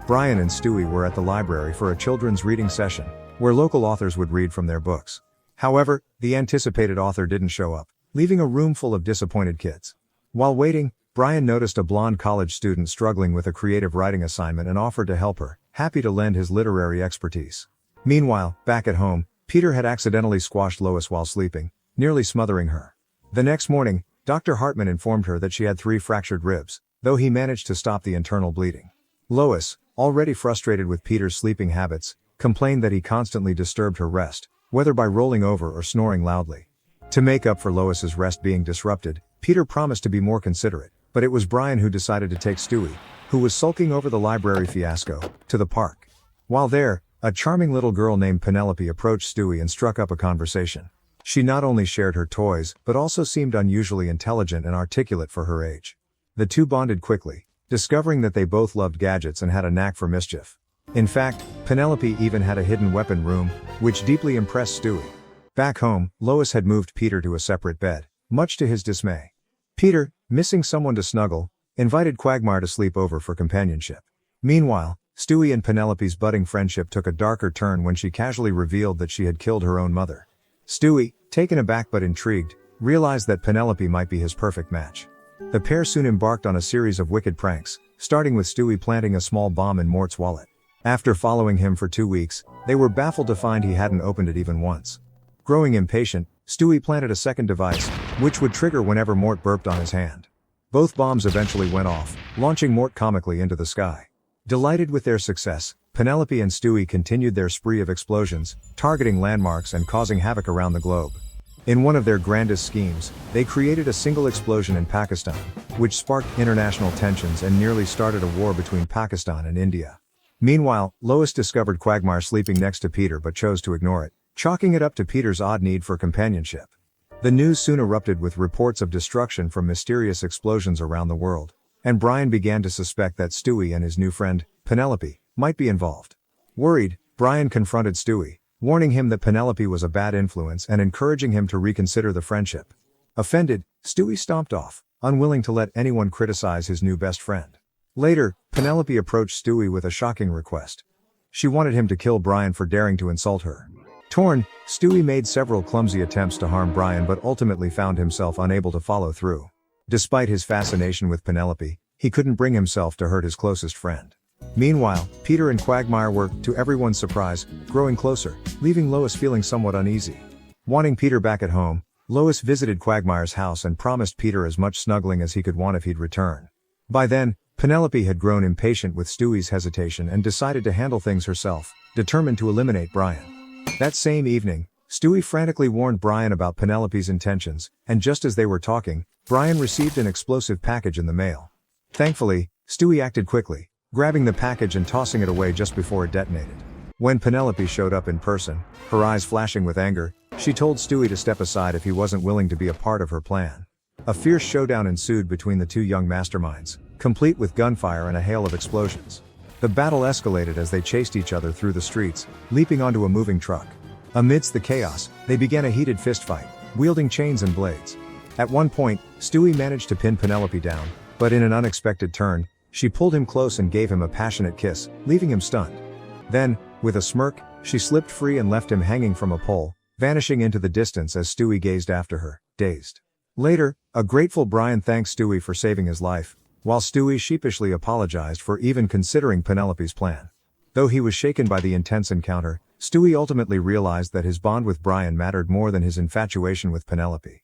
Brian and Stewie were at the library for a children's reading session, where local authors would read from their books. However, the anticipated author didn't show up, leaving a room full of disappointed kids. While waiting, Brian noticed a blonde college student struggling with a creative writing assignment and offered to help her, happy to lend his literary expertise. Meanwhile, back at home, Peter had accidentally squashed Lois while sleeping, nearly smothering her. The next morning, Dr. Hartman informed her that she had 3 fractured ribs, though he managed to stop the internal bleeding. Lois, already frustrated with Peter's sleeping habits, complained that he constantly disturbed her rest, whether by rolling over or snoring loudly. To make up for Lois's rest being disrupted, Peter promised to be more considerate, but it was Brian who decided to take Stewie, who was sulking over the library fiasco, to the park. While there, a charming little girl named Penelope approached Stewie and struck up a conversation. She not only shared her toys, but also seemed unusually intelligent and articulate for her age. The two bonded quickly, discovering that they both loved gadgets and had a knack for mischief. In fact, Penelope even had a hidden weapon room, which deeply impressed Stewie. Back home, Lois had moved Peter to a separate bed, much to his dismay. Peter, missing someone to snuggle, invited Quagmire to sleep over for companionship. Meanwhile, Stewie and Penelope's budding friendship took a darker turn when she casually revealed that she had killed her own mother. Stewie, taken aback but intrigued, realized that Penelope might be his perfect match. The pair soon embarked on a series of wicked pranks, starting with Stewie planting a small bomb in Mort's wallet. After following him for 2 weeks, they were baffled to find he hadn't opened it even once. Growing impatient, Stewie planted a second device, which would trigger whenever Mort burped on his hand. Both bombs eventually went off, launching Mort comically into the sky. Delighted with their success, Penelope and Stewie continued their spree of explosions, targeting landmarks and causing havoc around the globe. In one of their grandest schemes, they created a single explosion in Pakistan, which sparked international tensions and nearly started a war between Pakistan and India. Meanwhile, Lois discovered Quagmire sleeping next to Peter but chose to ignore it, chalking it up to Peter's odd need for companionship. The news soon erupted with reports of destruction from mysterious explosions around the world, and Brian began to suspect that Stewie and his new friend, Penelope, might be involved. Worried, Brian confronted Stewie, warning him that Penelope was a bad influence and encouraging him to reconsider the friendship. Offended, Stewie stomped off, unwilling to let anyone criticize his new best friend. Later, Penelope approached Stewie with a shocking request. She wanted him to kill Brian for daring to insult her. Torn, Stewie made several clumsy attempts to harm Brian but ultimately found himself unable to follow through. Despite his fascination with Penelope, he couldn't bring himself to hurt his closest friend. Meanwhile, Peter and Quagmire were, to everyone's surprise, growing closer, leaving Lois feeling somewhat uneasy. Wanting Peter back at home, Lois visited Quagmire's house and promised Peter as much snuggling as he could want if he'd return. By then, Penelope had grown impatient with Stewie's hesitation and decided to handle things herself, determined to eliminate Brian. That same evening, Stewie frantically warned Brian about Penelope's intentions, and just as they were talking, Brian received an explosive package in the mail. Thankfully, Stewie acted quickly, grabbing the package and tossing it away just before it detonated. When Penelope showed up in person, her eyes flashing with anger, she told Stewie to step aside if he wasn't willing to be a part of her plan. A fierce showdown ensued between the two young masterminds, complete with gunfire and a hail of explosions. The battle escalated as they chased each other through the streets, leaping onto a moving truck. Amidst the chaos, they began a heated fistfight, wielding chains and blades. At one point, Stewie managed to pin Penelope down, but in an unexpected turn, she pulled him close and gave him a passionate kiss, leaving him stunned. Then, with a smirk, she slipped free and left him hanging from a pole, vanishing into the distance as Stewie gazed after her, dazed. Later, a grateful Brian thanked Stewie for saving his life, while Stewie sheepishly apologized for even considering Penelope's plan. Though he was shaken by the intense encounter, Stewie ultimately realized that his bond with Brian mattered more than his infatuation with Penelope.